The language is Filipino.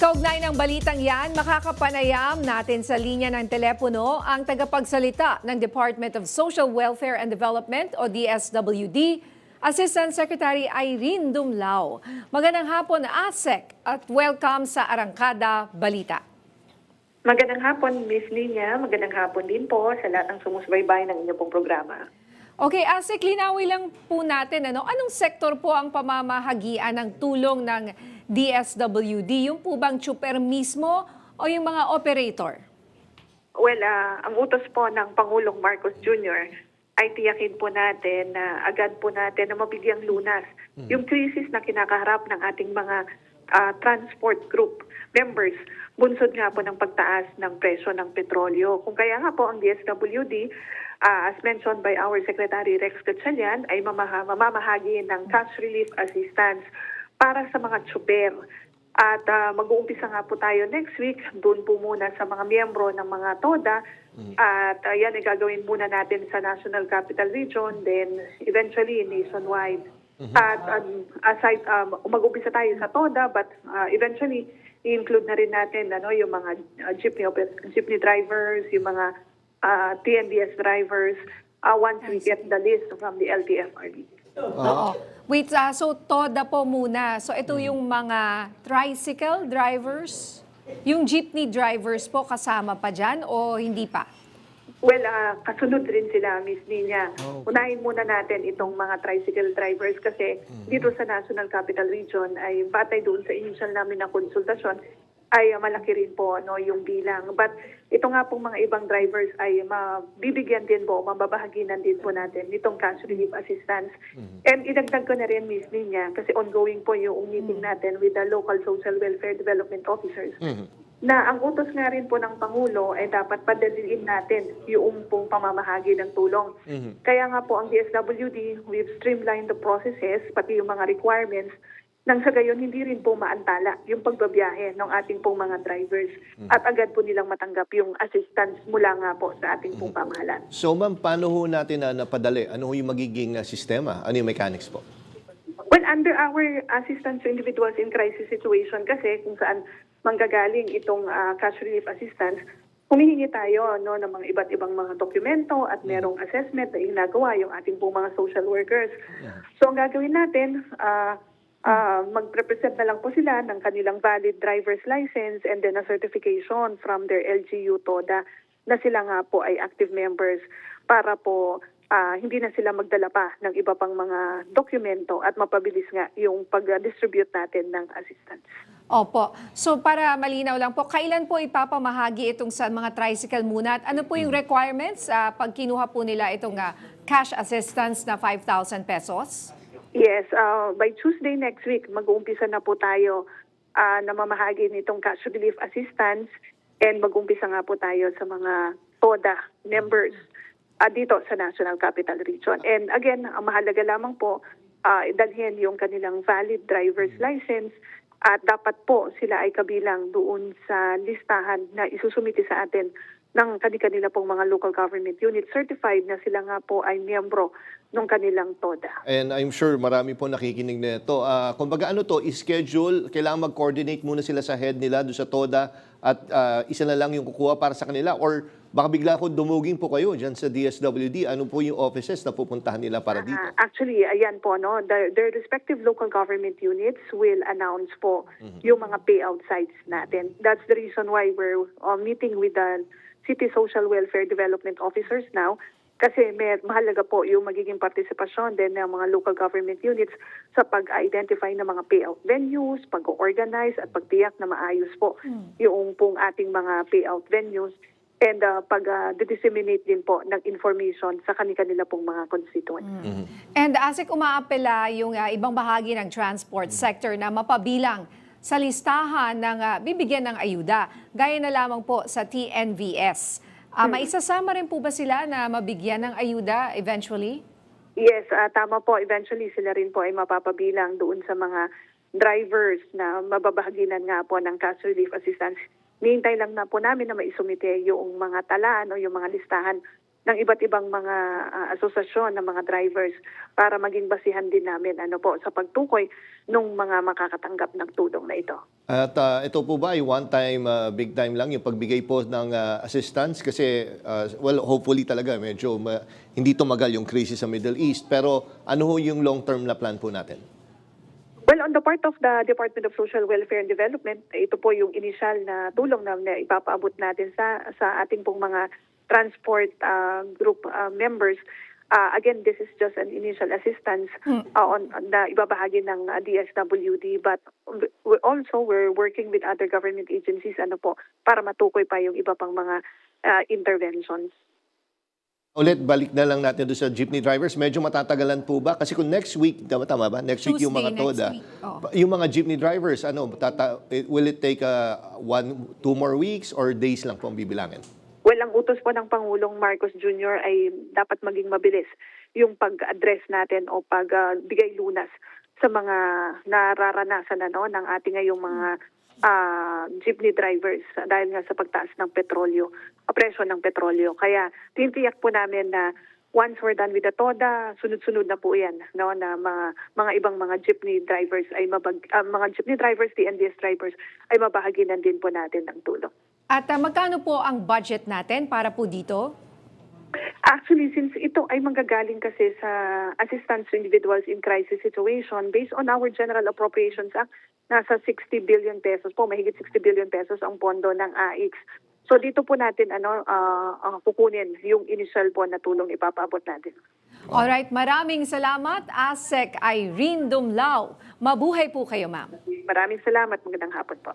Kaugnay ng balitang yan, makakapanayam natin sa linya ng telepono ang tagapagsalita ng Department of Social Welfare and Development o DSWD, Assistant Secretary Irene Dumlao. Magandang hapon, ASEC, at welcome sa Arangkada Balita. Magandang hapon, Miss Linya. Magandang hapon din po sa lahat ng sumusubaybay ng inyong pong programa. Okay, ASEC, linawin lang po natin, anong sektor po ang pamamahagian ng tulong ng DSWD? Yung po bang tsuper mismo o yung mga operator? Well, ang utos po ng Pangulong Marcos Jr. ay tiyakin po natin na agad po natin na mabigyang lunas yung krisis na kinakaharap ng ating mga transport group members. Bunsod nga po ng pagtaas ng presyo ng petrolyo. Kung kaya nga po ang DSWD, as mentioned by our Secretary Rex Gatchalian, ay mamamahagi ng cash relief assistance para sa mga tsuper. At mag-uumpisa nga po tayo next week, doon po muna sa mga miyembro ng mga TODA. At yan ay gagawin muna natin sa National Capital Region, then eventually nationwide. At aside, mag-uumpisa tayo sa TODA, but eventually i-include na rin natin yung mga jeepney drivers, yung mga TNDS drivers, once we get the list from the LTFRB. Oo. Wait, so TODA po muna. So ito yung mga tricycle drivers? Yung jeepney drivers po kasama pa dyan o hindi pa? Well, kasunod rin sila, Miss Nina. Unahin muna natin itong mga tricycle drivers kasi dito sa National Capital Region ay batay doon sa initial namin na konsultasyon ay malaki rin po yung bilang. But ito nga pong mga ibang drivers ay mabibigyan din po, mababahaginan din po natin itong cash relief assistance. And idagdag ko na rin, Miss Nina, kasi ongoing po yung meeting natin with the local social welfare development officers. Na ang utos nga rin po ng Pangulo ay dapat padaliin natin yung pong pamamahagi ng tulong. Kaya nga po ang DSWD, we've streamlined the processes, pati yung mga requirements, nang sa gayon hindi rin po maantala yung pagbabiyahe ng ating pong mga drivers at agad po nilang matanggap yung assistance mula nga po sa ating pong pamahalaan. So ma'am, paano ho natin napadali? Ano ho yung magiging sistema? Ano yung mechanics po? Well, under our assistance to individuals in crisis situation kasi kung saan manggagaling itong cash relief assistance, humihingi tayo ng mga iba't ibang mga dokumento at merong assessment na ginagawa yung ating pong mga social workers. So ang gagawin natin, mag-represent na lang po sila ng kanilang valid driver's license and then a certification from their LGU TODA na sila nga po ay active members para po hindi na sila magdala pa ng iba pang mga dokumento at mapabilis nga yung pag-distribute natin ng assistance. Opo. So para malinaw lang po, kailan po ipapamahagi itong sa mga tricycle muna? At ano po yung requirements pag kinuha po nila itong cash assistance na 5,000 pesos? Yes, by Tuesday next week, mag-uumpisa na po tayo na mamahagi nitong cash relief assistance and mag-uumpisa nga po tayo sa mga TODA members dito sa National Capital Region. And again, ang mahalaga lamang po, dalhin yung kanilang valid driver's license at dapat po sila ay kabilang doon sa listahan na isusumiti sa atin ng kanila pong mga local government unit certified na sila nga po ay miyembro ng kanilang TODA. And I'm sure marami po nakikinig na ito. Kumbaga schedule, kailangan mag-coordinate muna sila sa head nila doon sa TODA at isa na lang yung kukuha para sa kanila or baka bigla ko dumuging po kayo dyan sa DSWD. Ano po yung offices na pupuntahan nila para dito? Actually, ayan po, their respective local government units will announce po yung mga payout sites natin. That's the reason why we're meeting with the City Social Welfare Development Officers now kasi mahalaga po yung magiging partisipasyon din ng mga local government units sa pag-identify ng mga payout venues, pag-organize at pagtiyak na maayos po yung pong ating mga payout venues and pag-disseminate din po ng information sa kanila pong mga constituents. And ASEC, umaapela yung ibang bahagi ng transport sector na mapabilang sa listahan ng bibigyan ng ayuda, gaya na lamang po sa TNVS. Maisasama rin po ba sila na mabigyan ng ayuda eventually? Yes, tama po. Eventually sila rin po ay mapapabilang doon sa mga drivers na mababahaginan nga po ng cash relief assistance. Nihintay lang na po namin na maisumite yung mga talaan o yung mga listahan ng iba't ibang mga asosasyon ng mga drivers para maging basihan din namin sa pagtukoy ng mga makakatanggap ng tulong na ito. At ito po ba ay one-time, big time lang yung pagbigay po ng assistance? Kasi, hopefully talaga medyo hindi tumagal yung crisis sa Middle East. Pero ano ho yung long-term na plan po natin? Well, on the part of the Department of Social Welfare and Development, ito po yung initial na tulong na ipapaabot natin sa ating pong mga transport group members. Again, this is just an initial assistance na ibabahagi ng DSWD, but we're working with other government agencies para matukoy pa yung iba pang mga interventions. Ulit, balik na lang natin doon sa jeepney drivers. Medyo matatagalan po ba? Kasi kung next week, tama ba? Next week yung mga Tuesday, TODA. next week. Oh. Yung mga jeepney drivers, will it take 1-2 more weeks or days lang po ang bibilangin? Well, ang utos po ng Pangulong Marcos Jr. ay dapat maging mabilis yung pag-address natin o pagbigay lunas sa mga nararanasan ng ating ngayong mga jeepney drivers dahil nga sa pagtaas ng petrolyo, presyo ng petrolyo. Kaya tiniyak po namin na once we're done with the TODA, sunod-sunod na po yan na mga ibang mga jeepney drivers mga jeepney drivers, TNDS drivers ay mabahaginan din po natin ng tulong. At magkano po ang budget natin para po dito? Actually, since ito ay manggagaling kasi sa assistance to individuals in crisis situation, based on our General Appropriations Act, nasa 60 billion pesos po, mahigit 60 billion pesos ang pondo ng AIX. So dito po natin kukunin yung initial po na tulong ipapaabot natin. Alright, maraming salamat, ASEC Irene Dumlao. Mabuhay po kayo, ma'am. Maraming salamat, magandang hapon po.